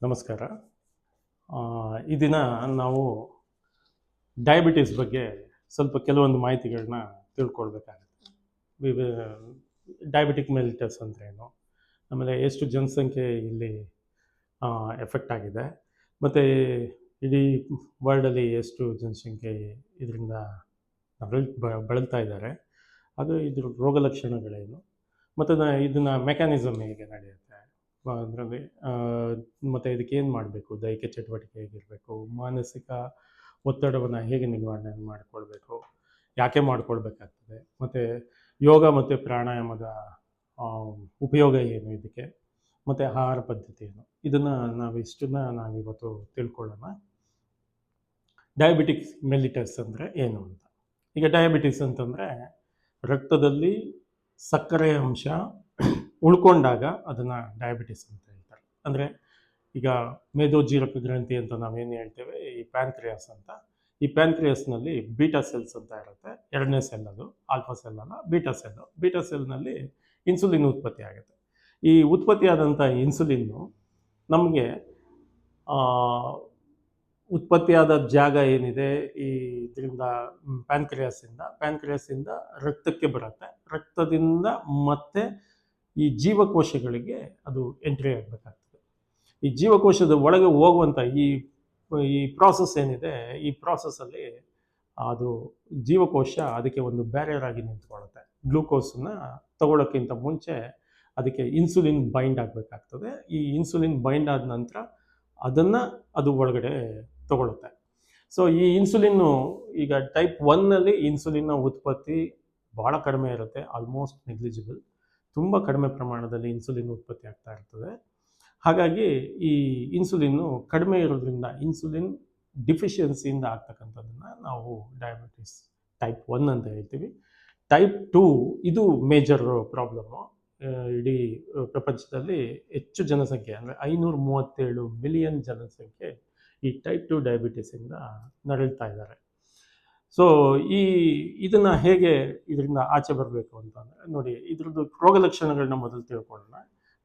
ನಮಸ್ಕಾರ. ಈ ದಿನ ನಾವು ಡಯಾಬಿಟಿಸ್ ಬಗ್ಗೆ ಸ್ವಲ್ಪ ಕೆಲವೊಂದು ಮಾಹಿತಿಗಳನ್ನ ತಿಳ್ಕೊಳ್ಬೇಕಾಗುತ್ತೆ. ವಿವಿ ಡಯಾಬಿಟಿಕ್ ಮೆಲಿಟಸ್ ಅಂದ್ರೇನು, ಆಮೇಲೆ ಎಷ್ಟು ಜನಸಂಖ್ಯೆ ಇಲ್ಲಿ ಎಫೆಕ್ಟ್ ಆಗಿದೆ, ಮತ್ತು ಇಡೀ ವರ್ಲ್ಡಲ್ಲಿ ಎಷ್ಟು ಜನಸಂಖ್ಯೆ ಇದರಿಂದ ಬಳಲ್ತಾ ಇದ್ದಾರೆ, ಅದು ಇದ್ರ ರೋಗ ಲಕ್ಷಣಗಳೇನು, ಮತ್ತು ಇದನ್ನು ಮೆಕ್ಯಾನಿಸಮ್ ಹೇಗೆ ನಡೆಯುತ್ತೆ ಅದರಲ್ಲಿ, ಮತ್ತು ಇದಕ್ಕೆ ಏನು ಮಾಡಬೇಕು, ದೈಹಿಕ ಚಟುವಟಿಕೆ ಹೇಗಿರಬೇಕು, ಮಾನಸಿಕ ಒತ್ತಡವನ್ನು ಹೇಗೆ ನಿವಾರಣೆ ಮಾಡಿಕೊಳ್ಬೇಕು, ಯಾಕೆ ಮಾಡ್ಕೊಳ್ಬೇಕಾಗ್ತದೆ, ಮತ್ತು ಯೋಗ ಮತ್ತು ಪ್ರಾಣಾಯಾಮದ ಉಪಯೋಗ ಏನು ಇದಕ್ಕೆ, ಮತ್ತು ಆಹಾರ ಪದ್ಧತಿ ಏನು, ಇದನ್ನು ನಾವಿವತ್ತು ತಿಳ್ಕೊಳ್ಳೋಣ. ಡಯಾಬಿಟಿಕ್ಸ್ ಮೆಲಿಟಸ್ ಅಂದರೆ ಏನು ಅಂತ. ಈಗ ಡಯಾಬಿಟಿಕ್ಸ್ ಅಂತಂದರೆ ರಕ್ತದಲ್ಲಿ ಸಕ್ಕರೆ ಅಂಶ ಉಳ್ಕೊಂಡಾಗ ಅದನ್ನು ಡಯಾಬಿಟಿಸ್ ಅಂತ ಹೇಳ್ತಾರೆ. ಅಂದರೆ ಈಗ ಮೇದೋಜೀರಕ ಗ್ರಂಥಿ ಅಂತ ನಾವೇನು ಹೇಳ್ತೇವೆ, ಈ ಪ್ಯಾನ್ಕ್ರಿಯಾಸ್ ಅಂತ, ಈ ಪ್ಯಾನ್ಕ್ರಿಯಾಸ್ನಲ್ಲಿ ಬೀಟಾ ಸೆಲ್ಸ್ ಅಂತ ಇರುತ್ತೆ. ಎರಡನೇ ಸೆಲ್, ಅದು ಆಲ್ಫಾ ಸೆಲ್ ಅಲ್ಲ, ಬೀಟಾ ಸೆಲ್ನಲ್ಲಿ ಇನ್ಸುಲಿನ್ ಉತ್ಪತ್ತಿ ಆಗುತ್ತೆ. ಈ ಉತ್ಪತ್ತಿಯಾದಂಥ ಇನ್ಸುಲಿನ್ನು ನಮಗೆ ಉತ್ಪತ್ತಿಯಾದ ಜಾಗ ಏನಿದೆ, ಈ ಇದರಿಂದ ಪ್ಯಾನ್ಕ್ರಿಯಾಸಿಂದ ರಕ್ತಕ್ಕೆ ಬರುತ್ತೆ. ರಕ್ತದಿಂದ ಮತ್ತೆ ಈ ಜೀವಕೋಶಗಳಿಗೆ ಅದು ಎಂಟ್ರಿ ಆಗಬೇಕಾಗ್ತದೆ. ಈ ಜೀವಕೋಶದ ಒಳಗೆ ಹೋಗುವಂಥ ಈ ಪ್ರಾಸೆಸ್ ಏನಿದೆ, ಈ ಪ್ರಾಸೆಸ್ಸಲ್ಲಿ ಅದು ಜೀವಕೋಶ ಅದಕ್ಕೆ ಒಂದು ಬ್ಯಾರಿಯರ್ ಆಗಿ ನಿಂತ್ಕೊಳ್ಳುತ್ತೆ. ಗ್ಲೂಕೋಸನ್ನ ತಗೊಳ್ಳೋಕ್ಕಿಂತ ಮುಂಚೆ ಅದಕ್ಕೆ ಇನ್ಸುಲಿನ್ ಬೈಂಡ್ ಆಗಬೇಕಾಗ್ತದೆ. ಈ ಇನ್ಸುಲಿನ್ ಬೈಂಡ್ ಆದ ನಂತರ ಅದು ಒಳಗಡೆ ತಗೊಳುತ್ತೆ. ಸೊ ಈ ಇನ್ಸುಲಿನ್ನು ಈಗ ಟೈಪ್ 1ನಲ್ಲಿ ಇನ್ಸುಲಿನ್ನ ಉತ್ಪತ್ತಿ ಭಾಳ ಕಡಿಮೆ ಇರುತ್ತೆ, ಆಲ್ಮೋಸ್ಟ್ ನೆಗ್ಲಿಜಿಬಲ್. ತುಂಬ ಕಡಿಮೆ ಪ್ರಮಾಣದಲ್ಲಿ ಇನ್ಸುಲಿನ್ ಉತ್ಪತ್ತಿ ಆಗ್ತಾ ಇರ್ತದೆ. ಹಾಗಾಗಿ ಈ ಇನ್ಸುಲಿನ್ನು ಕಡಿಮೆ ಇರೋದ್ರಿಂದ ಇನ್ಸುಲಿನ್ ಡಿಫಿಷಿಯನ್ಸಿಯಿಂದ ಆಗ್ತಕ್ಕಂಥದ್ದನ್ನು ನಾವು ಡಯಾಬಿಟಿಸ್ ಟೈಪ್ 1 ಅಂತ ಹೇಳ್ತೀವಿ. ಟೈಪ್ 2 ಇದು ಮೇಜರ್ ಪ್ರಾಬ್ಲಮ್ಮು. ಇಡೀ ಪ್ರಪಂಚದಲ್ಲಿ ಹೆಚ್ಚು ಜನಸಂಖ್ಯೆ, ಅಂದರೆ 537 ಮಿಲಿಯನ್ ಜನಸಂಖ್ಯೆ ಈ ಟೈಪ್ 2 ಡಯಾಬಿಟಿಸಿಂದ ನರಳ್ತಾ ಇದ್ದಾರೆ. ಸೊ ಇದನ್ನು ಹೇಗೆ ಇದರಿಂದ ಆಚೆ ಬರಬೇಕು ಅಂತಂದರೆ, ನೋಡಿ, ಇದ್ರದ್ದು ರೋಗ ಲಕ್ಷಣಗಳನ್ನ ಮೊದಲು ತಿಳ್ಕೊಳ್ಳೋಣ.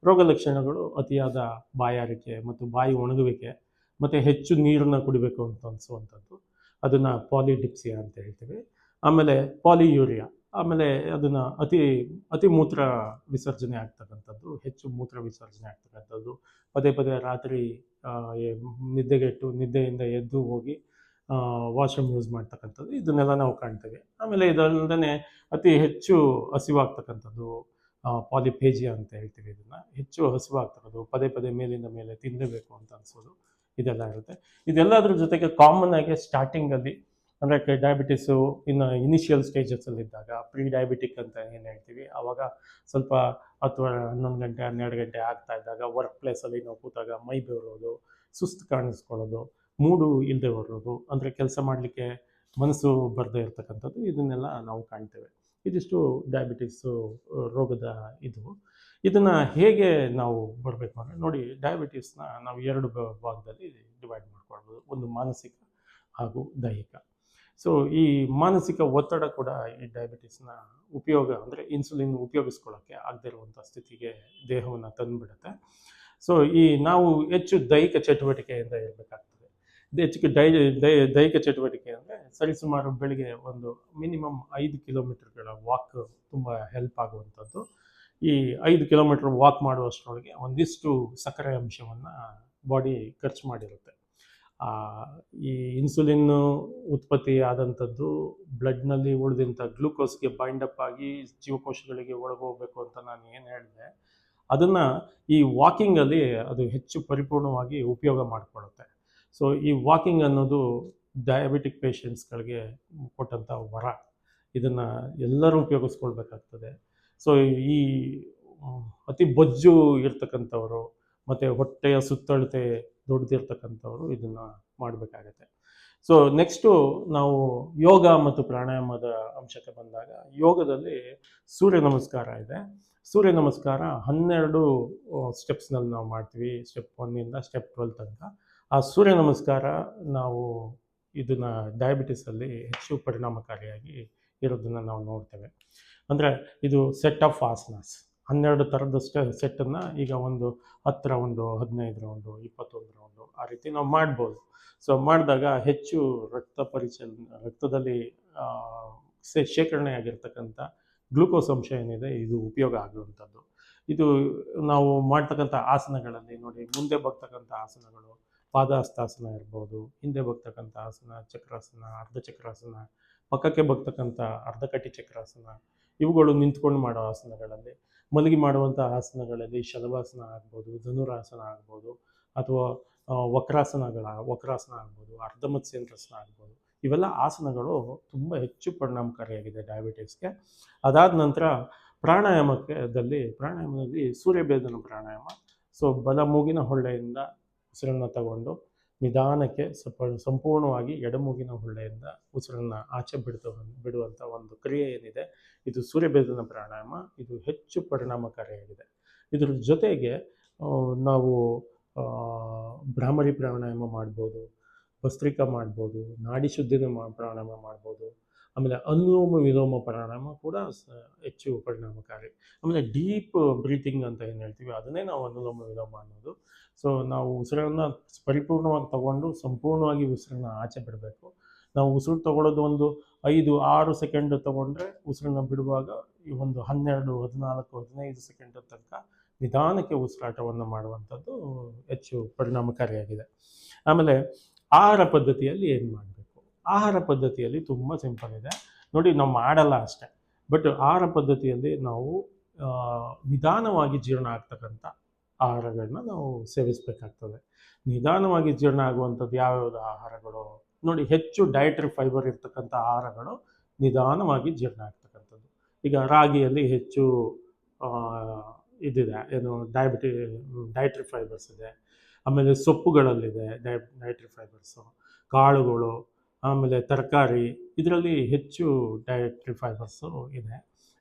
ರೋಗ ಲಕ್ಷಣಗಳು ಅತಿಯಾದ ಬಾಯಾರಿಕೆ ಮತ್ತು ಬಾಯಿ ಒಣಗುವಿಕೆ, ಮತ್ತು ಹೆಚ್ಚು ನೀರನ್ನು ಕುಡಿಬೇಕು ಅಂತ ಅನಿಸುವಂಥದ್ದು, ಅದನ್ನು ಪಾಲಿಡಿಪ್ಸಿಯಾ ಅಂತ ಹೇಳ್ತೀವಿ. ಆಮೇಲೆ ಪಾಲಿಯೂರಿಯಾ, ಆಮೇಲೆ ಅದನ್ನು ಅತಿ ಮೂತ್ರ ವಿಸರ್ಜನೆ ಆಗ್ತಕ್ಕಂಥದ್ದು, ಹೆಚ್ಚು ಮೂತ್ರ ವಿಸರ್ಜನೆ ಆಗ್ತಕ್ಕಂಥದ್ದು, ಪದೇ ಪದೇ ರಾತ್ರಿ ನಿದ್ದೆಯಿಂದ ಎದ್ದು ಹೋಗಿ ವಾಶ್ರೂಮ್ ಯೂಸ್ ಮಾಡ್ತಕ್ಕಂಥದ್ದು, ಇದನ್ನೆಲ್ಲ ನಾವು ಕಾಣ್ತೇವೆ. ಆಮೇಲೆ ಇದಲ್ಲದೆ ಅತಿ ಹೆಚ್ಚು ಹಸಿವಾಗ್ತಕ್ಕಂಥದ್ದು, ಪಾಲಿಪೇಜಿಯಾ ಅಂತ ಹೇಳ್ತೀವಿ. ಇದನ್ನು ಹೆಚ್ಚು ಹಸಿವಾಗ್ತಕ್ಕಂಥದ್ದು, ಪದೇ ಪದೇ ಮೇಲಿಂದ ಮೇಲೆ ತಿನ್ನಲೇಬೇಕು ಅಂತ ಅನಿಸೋದು, ಇದೆಲ್ಲ ಇರುತ್ತೆ. ಇದೆಲ್ಲದ್ರ ಜೊತೆಗೆ ಕಾಮನ್ ಆಗಿ ಸ್ಟಾರ್ಟಿಂಗಲ್ಲಿ, ಅಂದರೆ ಡಯಾಬಿಟಿಸು ಇನ್ನು ಇನಿಷಿಯಲ್ ಸ್ಟೇಜಸ್ಸಲ್ಲಿದ್ದಾಗ, ಪ್ರೀ ಡಯಾಬಿಟಿಕ್ ಅಂತ ಏನು ಹೇಳ್ತೀವಿ, ಆವಾಗ ಸ್ವಲ್ಪ 11 ಗಂಟೆ 12 ಗಂಟೆ ಆಗ್ತಾ ಇದ್ದಾಗ ವರ್ಕ್ ಪ್ಲೇಸಲ್ಲಿ ನಾವು ಕೂತಾಗ ಮೈ ಬೆವರೋದು, ಸುಸ್ತು ಕಾಣಿಸ್ಕೊಳ್ಳೋದು, ಮೂಡು ಇಲ್ಲದೆ ಬರೋದು, ಅಂದರೆ ಕೆಲಸ ಮಾಡಲಿಕ್ಕೆ ಮನಸ್ಸು ಬರದೇ ಇರತಕ್ಕಂಥದ್ದು, ಇದನ್ನೆಲ್ಲ ನಾವು ಕಾಣ್ತೇವೆ. ಇದಿಷ್ಟು ಡಯಾಬಿಟಿಸು ರೋಗದ ಇದನ್ನು ಹೇಗೆ ನಾವು ಬರಬೇಕು ಅಂದರೆ, ನೋಡಿ, ಡಯಾಬಿಟಿಸ್ನ ನಾವು 2 ಭಾಗದಲ್ಲಿ ಡಿವೈಡ್ ಮಾಡ್ಕೊಳ್ಬೋದು. ಒಂದು ಮಾನಸಿಕ ಹಾಗೂ ದೈಹಿಕ. ಸೊ ಈ ಮಾನಸಿಕ ಒತ್ತಡ ಕೂಡ ಈ ಡಯಾಬಿಟಿಸ್ನ ಉಪಯೋಗ, ಅಂದರೆ ಇನ್ಸುಲಿನ್ ಉಪಯೋಗಿಸ್ಕೊಳ್ಳೋಕ್ಕೆ ಆಗದೇ ಇರುವಂಥ ಸ್ಥಿತಿಗೆ ದೇಹವನ್ನು ತಂದುಬಿಡುತ್ತೆ. ಸೊ ನಾವು ಹೆಚ್ಚು ದೈಹಿಕ ಚಟುವಟಿಕೆಯಿಂದ ಇರಬೇಕಾಗ್ತದೆ. ಹೆಚ್ಚು ದೈಹಿಕ ಚಟುವಟಿಕೆ ಅಂದರೆ ಸರಿಸುಮಾರು ಬೆಳಿಗ್ಗೆ ಒಂದು ಮಿನಿಮಮ್ 5 ಕಿಲೋಮೀಟರ್ಗಳ ವಾಕ್ ತುಂಬ ಹೆಲ್ಪ್ ಆಗುವಂಥದ್ದು. ಈ 5 ಕಿಲೋಮೀಟರ್ ವಾಕ್ ಮಾಡುವಷ್ಟರೊಳಗೆ ಒಂದಿಷ್ಟು ಸಕ್ಕರೆ ಅಂಶವನ್ನು ಬಾಡಿ ಖರ್ಚು ಮಾಡಿರುತ್ತೆ. ಈ ಇನ್ಸುಲಿನ್ನು ಉತ್ಪತ್ತಿ ಆದಂಥದ್ದು ಬ್ಲಡ್ನಲ್ಲಿ ಉಳಿದಂಥ ಗ್ಲೂಕೋಸ್ಗೆ ಬೈಂಡಪ್ ಆಗಿ ಜೀವಕೋಶಗಳಿಗೆ ಒಳಗೋಗಬೇಕು ಅಂತ ನಾನು ಏನು ಹೇಳಿದೆ, ಅದನ್ನು ಈ ವಾಕಿಂಗಲ್ಲಿ ಅದು ಹೆಚ್ಚು ಪರಿಪೂರ್ಣವಾಗಿ ಉಪಯೋಗ ಮಾಡಿಕೊಳ್ಳುತ್ತೆ. ಸೊ ಈ ವಾಕಿಂಗ್ ಅನ್ನೋದು ಡಯಾಬಿಟಿಕ್ ಪೇಷಂಟ್ಸ್ಗಳಿಗೆ ಕೊಟ್ಟಂಥ ವರ. ಇದನ್ನು ಎಲ್ಲರೂ ಉಪಯೋಗಿಸ್ಕೊಳ್ಬೇಕಾಗ್ತದೆ. ಸೊ ಈ ಅತಿ ಬೊಜ್ಜು ಇರ್ತಕ್ಕಂಥವರು ಮತ್ತು ಹೊಟ್ಟೆಯ ಸುತ್ತಳತೆ ದೊಡ್ಡದಿರ್ತಕ್ಕಂಥವ್ರು ಇದನ್ನು ಮಾಡಬೇಕಾಗತ್ತೆ. ಸೊ ನೆಕ್ಸ್ಟು ನಾವು ಯೋಗ ಮತ್ತು ಪ್ರಾಣಾಯಾಮದ ಅಂಶಕ್ಕೆ ಬಂದಾಗ, ಯೋಗದಲ್ಲಿ ಸೂರ್ಯ ನಮಸ್ಕಾರ ಇದೆ. ಸೂರ್ಯ ನಮಸ್ಕಾರ 12 ಸ್ಟೆಪ್ಸ್ನಲ್ಲಿ ನಾವು ಮಾಡ್ತೀವಿ, ಸ್ಟೆಪ್ 1ಇಂದ ಸ್ಟೆಪ್ 12 ತನಕ. ಆ ಸೂರ್ಯ ನಮಸ್ಕಾರ ನಾವು ಇದನ್ನು ಡಯಾಬಿಟಿಸಲ್ಲಿ ಹೆಚ್ಚು ಪರಿಣಾಮಕಾರಿಯಾಗಿ ಇರೋದನ್ನು ನಾವು ನೋಡ್ತೇವೆ. ಅಂದರೆ ಇದು ಸೆಟ್ ಆಫ್ ಆಸನಾಸ್. 12 ಥರದ ಸೆಟ್ಟನ್ನು ಈಗ ಒಂದು 10 ರೌಂಡು, 15 ರೌಂಡು, 21 ರೌಂಡು ಆ ರೀತಿ ನಾವು ಮಾಡ್ಬೋದು. ಸೊ ಮಾಡಿದಾಗ ಹೆಚ್ಚು ರಕ್ತದಲ್ಲಿ ಆ, ಶೇಖರಣೆ ಆಗಿರ್ತಕ್ಕಂಥ ಗ್ಲೂಕೋಸ್ ಅಂಶ ಏನಿದೆ ಇದು ಉಪಯೋಗ ಆಗುವಂಥದ್ದು. ಇದು ನಾವು ಮಾಡ್ತಕ್ಕಂಥ ಆಸನಗಳಲ್ಲಿ ನೋಡಿ, ಮುಂದೆ ಬಗ್ತಕ್ಕಂಥ ಆಸನಗಳು ಪಾದಹಸ್ತಾಸನ ಇರ್ಬೋದು, ಹಿಂದೆ ಬಗ್ತಕ್ಕಂಥ ಆಸನ ಚಕ್ರಾಸನ, ಅರ್ಧ ಚಕ್ರಾಸನ, ಪಕ್ಕಕ್ಕೆ ಬಗ್ತಕ್ಕಂಥ ಅರ್ಧಕಟಿ ಚಕ್ರಾಸನ, ಇವುಗಳು ನಿಂತ್ಕೊಂಡು ಮಾಡೋ ಆಸನಗಳಲ್ಲಿ. ಮಲಗಿ ಮಾಡುವಂಥ ಆಸನಗಳಲ್ಲಿ ಶಲಭಾಸನ ಆಗ್ಬೋದು, ಧನುರಾಸನ ಆಗ್ಬೋದು, ಅಥವಾ ವಕ್ರಾಸನ ಆಗ್ಬೋದು, ಅರ್ಧ ಮತ್ಸ್ಯೇಂದ್ರಾಸನ ಆಗ್ಬೋದು. ಇವೆಲ್ಲ ಆಸನಗಳು ತುಂಬ ಹೆಚ್ಚು ಪರಿಣಾಮಕಾರಿಯಾಗಿದೆ ಡಯಾಬಿಟಿಸ್ಗೆ. ಅದಾದ ನಂತರ ಪ್ರಾಣಾಯಾಮದಲ್ಲಿ ಸೂರ್ಯಭೇದನ ಪ್ರಾಣಾಯಾಮ. ಸೊ ಬಲ ಮೂಗಿನ ಹೊಳ್ಳೆಯಿಂದ ಉಸಿರನ್ನು ತಗೊಂಡು ನಿಧಾನಕ್ಕೆ ಸಂಪೂರ್ಣವಾಗಿ ಎಡಮೂಗಿನ ಹೊಳ್ಳೆಯಿಂದ ಉಸಿರನ್ನು ಆಚೆ ಬಿಡುವಂಥ ಒಂದು ಕ್ರಿಯೆ ಏನಿದೆ, ಇದು ಸೂರ್ಯಭೇದನ ಪ್ರಾಣಾಯಾಮ. ಇದು ಹೆಚ್ಚು ಪರಿಣಾಮಕಾರಿಯಾಗಿದೆ. ಇದ್ರ ಜೊತೆಗೆ ನಾವು ಭ್ರಾಮರಿ ಪ್ರಾಣಾಯಾಮ ಮಾಡ್ಬೋದು, ಭಸ್ತ್ರಿಕಾ ಮಾಡ್ಬೋದು, ನಾಡಿ ಶುದ್ಧಿನ ಪ್ರಾಣಾಯಾಮ ಮಾಡ್ಬೋದು. ಆಮೇಲೆ ಅನುಲೋಮ ವಿಲೋಮ ಪ್ರಾಣಾಯಾಮ ಕೂಡ ಹೆಚ್ಚು ಪರಿಣಾಮಕಾರಿ. ಆಮೇಲೆ ಡೀಪ್ ಬ್ರೀತಿಂಗ್ ಅಂತ ಏನು ಹೇಳ್ತೀವಿ, ಅದನ್ನೇ ನಾವು ಅನುಲೋಮ ವಿಲೋಮ ಅನ್ನೋದು. ಸೊ ನಾವು ಉಸಿರನ್ನು ಪರಿಪೂರ್ಣವಾಗಿ ತಗೊಂಡು ಸಂಪೂರ್ಣವಾಗಿ ಉಸಿರನ್ನು ಆಚೆ ಬಿಡಬೇಕು. ನಾವು ಉಸಿರು ತಗೊಳ್ಳೋದು ಒಂದು 5-6 ಸೆಕೆಂಡ್ ತಗೊಂಡ್ರೆ ಉಸಿರನ್ನು ಬಿಡುವಾಗ ಈ ಒಂದು 12, 14, 15 ಸೆಕೆಂಡ್ ತನಕ ನಿಧಾನಕ್ಕೆ ಉಸಿರಾಟವನ್ನು ಮಾಡುವಂಥದ್ದು ಹೆಚ್ಚು ಪರಿಣಾಮಕಾರಿಯಾಗಿದೆ. ಆಮೇಲೆ ಆಹಾರ ಪದ್ಧತಿಯಲ್ಲಿ ಏನು ಮಾಡಬೇಕು? ಆಹಾರ ಪದ್ಧತಿಯಲ್ಲಿ ತುಂಬ ಸಿಂಪಲ್ ಇದೆ ನೋಡಿ, ನಾವು ಮಾಡಲ್ಲ ಅಷ್ಟೇ. ಬಟ್ ಆಹಾರ ಪದ್ಧತಿಯಲ್ಲಿ ನಾವು ನಿಧಾನವಾಗಿ ಜೀರ್ಣ ಆಗ್ತಕ್ಕಂಥ ಆಹಾರಗಳನ್ನ ನಾವು ಸೇವಿಸಬೇಕಾಗ್ತದೆ. ನಿಧಾನವಾಗಿ ಜೀರ್ಣ ಆಗುವಂಥದ್ದು ಯಾವ್ಯಾವುದು ಆಹಾರಗಳು ನೋಡಿ, ಹೆಚ್ಚು ಡಯಟ್ರಿ ಫೈಬರ್ ಇರ್ತಕ್ಕಂಥ ಆಹಾರಗಳು ನಿಧಾನವಾಗಿ ಜೀರ್ಣ ಆಗ್ತಕ್ಕಂಥದ್ದು. ಈಗ ರಾಗಿಯಲ್ಲಿ ಹೆಚ್ಚು ಇದಿದೆ, ಏನು ಡಯಟ್ರಿ ಫೈಬರ್ಸ್ ಇದೆ. ಆಮೇಲೆ ಸೊಪ್ಪುಗಳಲ್ಲಿದೆ ಡಯಟ್ರಿ ಫೈಬರ್ಸು, ಕಾಳುಗಳು, ಆಮೇಲೆ ತರಕಾರಿ, ಇದರಲ್ಲಿ ಹೆಚ್ಚು ಡಯಟ್ರಿ ಫೈಬರ್ಸು ಇದೆ.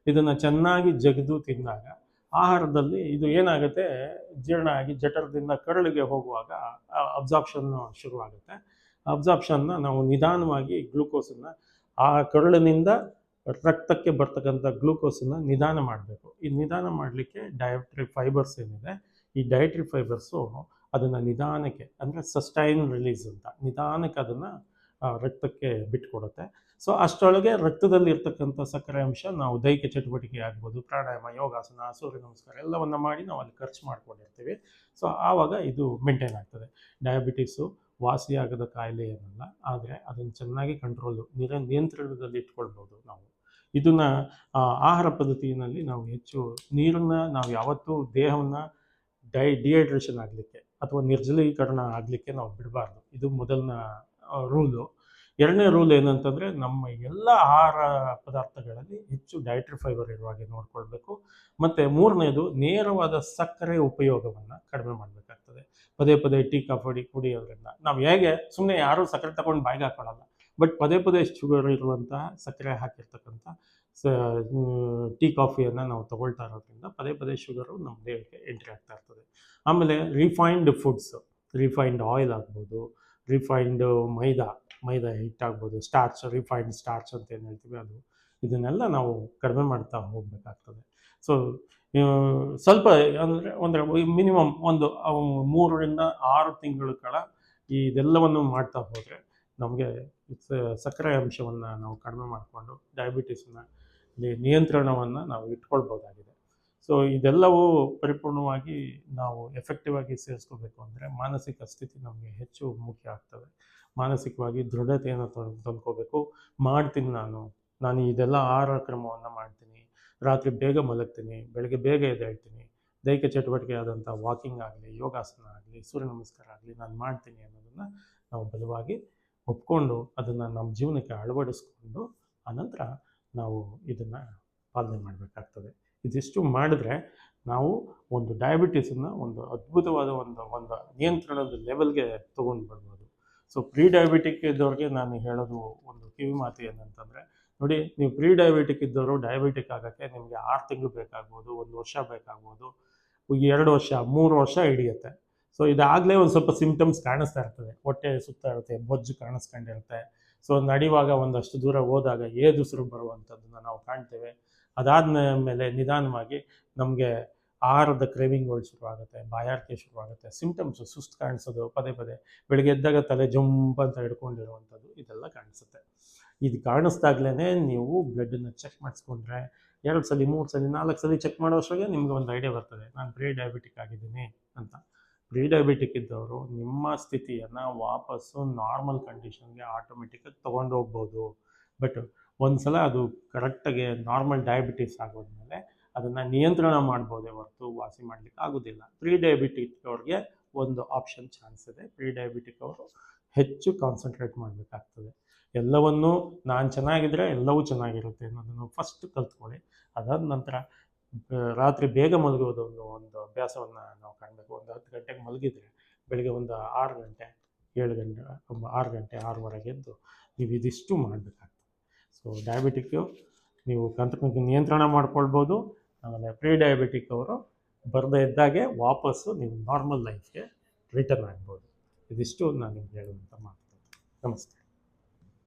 ಇದನ್ನು ಚೆನ್ನಾಗಿ ಜಗಿದು ತಿಂದಾಗ ಆಹಾರದಲ್ಲಿ ಇದು ಏನಾಗುತ್ತೆ, ಜೀರ್ಣ ಆಗಿ ಜಠರದಿಂದ ಕರಳಿಗೆ ಹೋಗುವಾಗ ಅಬ್ಸಾರ್ಪ್ಷನ್ನು ಶುರುವಾಗುತ್ತೆ. ಅಬ್ಸಾರ್ಪ್ಷನ್ನ ನಾವು ನಿಧಾನವಾಗಿ ಗ್ಲೂಕೋಸನ್ನು ಆ ಕರುಳಿನಿಂದ ರಕ್ತಕ್ಕೆ ಬರ್ತಕ್ಕಂಥ ಗ್ಲೂಕೋಸನ್ನು ನಿಧಾನ ಮಾಡಬೇಕು. ಈ ನಿಧಾನ ಮಾಡಲಿಕ್ಕೆ ಡಯಟ್ರಿ ಫೈಬರ್ಸ್ ಏನಿದೆ, ಈ ಡಯಟ್ರಿ ಫೈಬರ್ಸು ಅದನ್ನು ನಿಧಾನಕ್ಕೆ, ಅಂದರೆ ಸಸ್ಟೈನ್ ರಿಲೀಸ್ ಅಂತ, ನಿಧಾನಕ್ಕೆ ಅದನ್ನು ರಕ್ತಕ್ಕೆ ಬಿಟ್ಕೊಡುತ್ತೆ. ಸೊ ಅಷ್ಟರೊಳಗೆ ರಕ್ತದಲ್ಲಿ ಇರ್ತಕ್ಕಂಥ ಸಕ್ಕರೆ ಅಂಶ ನಾವು ದೈಹಿಕ ಚಟುವಟಿಕೆ ಆಗ್ಬೋದು, ಪ್ರಾಣಾಯಾಮ, ಯೋಗಾಸನ, ಸೂರ್ಯ ನಮಸ್ಕಾರ ಎಲ್ಲವನ್ನು ಮಾಡಿ ನಾವು ಅಲ್ಲಿ ಖರ್ಚು ಮಾಡ್ಕೊಂಡಿರ್ತೀವಿ. ಸೊ ಆವಾಗ ಇದು ಮೇಂಟೈನ್ ಆಗ್ತದೆ. ಡಯಾಬಿಟಿಸು ವಾಸಿಯಾಗದ ಕಾಯಿಲೆ ಏನಲ್ಲ, ಆದರೆ ಅದನ್ನು ಚೆನ್ನಾಗಿ ನಿಯಂತ್ರಣದಲ್ಲಿ ಇಟ್ಕೊಳ್ಬೋದು ನಾವು. ಇದನ್ನು ಆಹಾರ ಪದ್ಧತಿಯಲ್ಲಿ ನಾವು ಹೆಚ್ಚು ನೀರನ್ನು ನಾವು ಯಾವತ್ತೂ ದೇಹವನ್ನು ಡಿಹೈಡ್ರೇಷನ್ ಆಗಲಿಕ್ಕೆ ಅಥವಾ ನಿರ್ಜಲೀಕರಣ ಆಗಲಿಕ್ಕೆ ನಾವು ಬಿಡಬಾರ್ದು. ಇದು ಮೊದಲನ ರೂಲು. ಎರಡನೇ ರೂಲ್ ಏನಂತಂದರೆ, ನಮ್ಮ ಎಲ್ಲ ಆಹಾರ ಪದಾರ್ಥಗಳಲ್ಲಿ ಹೆಚ್ಚು ಡಯಟ್ರಿ ಫೈಬರ್ ಇರುವ ಹಾಗೆ ನೋಡ್ಕೊಳ್ಬೇಕು. ಮತ್ತು ಮೂರನೇದು, ನೇರವಾದ ಸಕ್ಕರೆ ಉಪಯೋಗವನ್ನು ಕಡಿಮೆ ಮಾಡಬೇಕಾಗ್ತದೆ. ಪದೇ ಪದೇ ಟೀ ಕಾಫಿ ಕುಡಿಯೋದ್ರಿಂದ ನಾವು ಹೇಗೆ ಸುಮ್ಮನೆ ಯಾರೂ ಸಕ್ಕರೆ ತಗೊಂಡು ಬಾಯಿಗೆ ಹಾಕೊಳ್ಳಲ್ಲ, ಬಟ್ ಪದೇ ಪದೇ ಶುಗರ್ ಇರುವಂತಹ ಸಕ್ಕರೆ ಹಾಕಿರ್ತಕ್ಕಂಥ ಟೀ ಕಾಫಿಯನ್ನು ನಾವು ತಗೊಳ್ತಾ ಇರೋದ್ರಿಂದ ಪದೇ ಪದೇ ಶುಗರು ನಮ್ಮ ದೇಹಕ್ಕೆ ಎಂಟ್ರಿ ಆಗ್ತಾ ಇರ್ತದೆ. ಆಮೇಲೆ ರಿಫೈನ್ಡ್ ಫುಡ್ಸ್, ರಿಫೈನ್ಡ್ ಆಯಿಲ್ ಆಗ್ಬೋದು, ರಿಫೈನ್ಡ್ ಮೈದಾ ಹಿಟ್ಟಾಗ್ಬೋದು, ಸ್ಟಾರ್ಚ್, ರಿಫೈನ್ಡ್ ಸ್ಟಾರ್ಚ್ ಅಂತ ಏನು ಹೇಳ್ತೀವಿ ಅದು, ಇದನ್ನೆಲ್ಲ ನಾವು ಕಡಿಮೆ ಮಾಡ್ತಾ ಹೋಗಬೇಕಾಗ್ತದೆ. ಸೊ ಸ್ವಲ್ಪ ಅಂದರೆ ಮಿನಿಮಮ್ ಒಂದು 3-6 ತಿಂಗಳ ಕಾಲ ಇದೆಲ್ಲವನ್ನು ಮಾಡ್ತಾ ಹೋದರೆ ನಮಗೆ ಸಕ್ಕರೆ ಅಂಶವನ್ನು ನಾವು ಕಡಿಮೆ ಮಾಡಿಕೊಂಡು ಡಯಾಬಿಟಿಸನ್ನ ನಿಯಂತ್ರಣವನ್ನು ನಾವು ಇಟ್ಕೊಳ್ಬೋದಾಗಿದೆ. ಸೊ ಇದೆಲ್ಲವೂ ಪರಿಪೂರ್ಣವಾಗಿ ನಾವು ಎಫೆಕ್ಟಿವ್ ಆಗಿ ಸೇರಿಸ್ಕೋಬೇಕು ಅಂದರೆ ಮಾನಸಿಕ ಸ್ಥಿತಿ ನಮಗೆ ಹೆಚ್ಚು ಮುಖ್ಯ ಆಗ್ತದೆ. ಮಾನಸಿಕವಾಗಿ ದೃಢತೆಯನ್ನು ತಂದ್ಕೋಬೇಕು. ಮಾಡ್ತೀನಿ ನಾನು ಇದೆಲ್ಲ ಆಹಾರ ಕ್ರಮವನ್ನು ಮಾಡ್ತೀನಿ, ರಾತ್ರಿ ಬೇಗ ಮಲಗ್ತೀನಿ, ಬೆಳಗ್ಗೆ ಬೇಗ ಎದ್ದೇಳ್ತೀನಿ, ದೈಹಿಕ ಚಟುವಟಿಕೆ ಆದಂಥ ವಾಕಿಂಗ್ ಆಗಲಿ, ಯೋಗಾಸನ ಆಗಲಿ, ಸೂರ್ಯ ನಮಸ್ಕಾರ ಆಗಲಿ ನಾನು ಮಾಡ್ತೀನಿ ಅನ್ನೋದನ್ನು ನಾವು ಬಲವಾಗಿ ಒಪ್ಕೊಂಡು ಅದನ್ನು ನಮ್ಮ ಜೀವನಕ್ಕೆ ಅಳವಡಿಸ್ಕೊಂಡು ಆನಂತರ ನಾವು ಇದನ್ನು ಪಾಲನೆ ಮಾಡಬೇಕಾಗ್ತದೆ. ಇದಿಷ್ಟು ಮಾಡಿದ್ರೆ ನಾವು ಒಂದು ಡಯಾಬಿಟಿಸನ್ನು ಒಂದು ಅದ್ಭುತವಾದ ಒಂದು ನಿಯಂತ್ರಣದ ಲೆವೆಲ್ಗೆ ತೊಗೊಂಡು ಬರ್ಬೋದು. ಸೊ ಪ್ರೀ ಡಯಾಬಿಟಿಕ್ ಇದ್ದವ್ರಿಗೆ ನಾನು ಹೇಳೋದು ಒಂದು ಕಿವಿ ಮಾತು ಏನಂತಂದರೆ, ನೋಡಿ, ನೀವು ಪ್ರೀ ಡಯಾಬಿಟಿಕ್ ಇದ್ದವರು ಡಯಾಬಿಟಿಕ್ ಆಗೋಕ್ಕೆ ನಿಮಗೆ 6 ತಿಂಗಳು ಬೇಕಾಗ್ಬೋದು, 1 ವರ್ಷ ಬೇಕಾಗ್ಬೋದು, 2 ವರ್ಷ, 3 ವರ್ಷ ಹಿಡಿಯುತ್ತೆ. ಸೊ ಇದಾಗಲೇ ಒಂದು ಸ್ವಲ್ಪ ಸಿಂಪ್ಟಮ್ಸ್ ಕಾಣಿಸ್ತಾ ಇರ್ತದೆ. ಹೊಟ್ಟೆ ಸುತ್ತಾ ಇರುತ್ತೆ, ಬೊಜ್ಜು ಕಾಣಿಸ್ಕೊಂಡಿರುತ್ತೆ. ಸೊ ನಡೆಯುವಾಗ ಒಂದಷ್ಟು ದೂರ ಹೋದಾಗ ಏದುಸಿರು ಬರುವಂಥದ್ದನ್ನು ನಾವು ಕಾಣ್ತೇವೆ. ಅದಾದ ಮೇಲೆ ನಿಧಾನವಾಗಿ ನಮಗೆ ಆಹಾರದ ಕ್ರೇವಿಂಗ್ಗಳು ಶುರುವಾಗುತ್ತೆ, ಬಾಯಾರಿಕೆ ಶುರುವಾಗುತ್ತೆ, ಸಿಂಪ್ಟಮ್ಸು ಸುಸ್ತು ಕಾಣಿಸೋದು, ಪದೇ ಪದೇ ಬೆಳಗ್ಗೆ ಎದ್ದಾಗ ತಲೆ ಜಂಪ್ ಅಂತ ಹಿಡ್ಕೊಂಡಿರುವಂಥದ್ದು ಇದೆಲ್ಲ ಕಾಣಿಸುತ್ತೆ. ಇದು ಕಾಣಿಸ್ದಾಗ್ಲೇ ನೀವು ಬ್ಲಡ್ಡನ್ನು ಚೆಕ್ ಮಾಡಿಸ್ಕೊಂಡ್ರೆ 2 ಸಲ 3 ಸಲ 4 ಸಲ ಚೆಕ್ ಮಾಡೋ ಅಷ್ಟೊಳಗೆ ನಿಮ್ಗೆ ಒಂದು ಐಡಿಯಾ ಬರ್ತದೆ, ನಾನು ಪ್ರೀ ಡಯಾಬಿಟಿಕ್ ಆಗಿದ್ದೀನಿ ಅಂತ. ಪ್ರೀ ಡಯಾಬಿಟಿಕ್ ಇದ್ದವರು ನಿಮ್ಮ ಸ್ಥಿತಿಯನ್ನು ವಾಪಸ್ಸು ನಾರ್ಮಲ್ ಕಂಡೀಷನ್ಗೆ ಆಟೋಮೆಟಿಕ್ಕಾಗಿ ತೊಗೊಂಡು ಹೋಗ್ಬೋದು. ಬಟ್ ಒಂದು ಸಲ ಅದು ಕರೆಕ್ಟಾಗಿ ನಾರ್ಮಲ್ ಡಯಾಬಿಟಿಸ್ ಆಗೋದ್ಮೇಲೆ ಅದನ್ನು ನಿಯಂತ್ರಣ ಮಾಡ್ಬೋದೇ ಹೊರತು ವಾಸಿ ಮಾಡಲಿಕ್ಕೆ ಆಗೋದಿಲ್ಲ. ಪ್ರೀ ಡಯಾಬಿಟಿಕ್ ಅವ್ರಿಗೆ ಒಂದು ಆಪ್ಷನ್ ಚಾನ್ಸ್ ಇದೆ. ಪ್ರೀ ಡಯಾಬಿಟಿಕ್ ಅವರು ಹೆಚ್ಚು ಕಾನ್ಸಂಟ್ರೇಟ್ ಮಾಡಬೇಕಾಗ್ತದೆ. ಎಲ್ಲವನ್ನೂ ನಾನು ಚೆನ್ನಾಗಿದ್ದರೆ ಎಲ್ಲವೂ ಚೆನ್ನಾಗಿರುತ್ತೆ ಅನ್ನೋದನ್ನು ಫಸ್ಟ್ ಕಲ್ತ್ಕೊಳ್ಳಿ. ಅದಾದ ನಂತರ ರಾತ್ರಿ ಬೇಗ ಮಲಗೋದು ಒಂದು ಅಭ್ಯಾಸವನ್ನು ನಾವು ಕಾಣಬೇಕು. ಒಂದು 10 ಗಂಟೆಗೆ ಮಲಗಿದರೆ ಬೆಳಗ್ಗೆ ಒಂದು 6 ಗಂಟೆ 7 ಗಂಟೆ 6 ಗಂಟೆ 6:30ಗೆ ಎದ್ದು ನೀವು ಇದಿಷ್ಟು ಮಾಡಬೇಕಾಗ್ತದೆ. ಸೊ ಡಯಾಬಿಟಿಕ್ಕು ನೀವು ನಿಯಂತ್ರಣ ಮಾಡ್ಕೊಳ್ಬೋದು. ಆಮೇಲೆ ಪ್ರೀ ಡಯಾಬಿಟಿಕ್ ಅವರು ಬರದೇ ಇದ್ದಾಗೆ ವಾಪಸ್ಸು ನೀವು ನಾರ್ಮಲ್ ಲೈಫ್ಗೆ ರಿಟರ್ನ್ ಆಗ್ಬೋದು. ಇದಿಷ್ಟು ನಾನು ನಿಮ್ಗೆ ಹೇಳುವಂಥ ಮಾತು. ನಮಸ್ತೆ.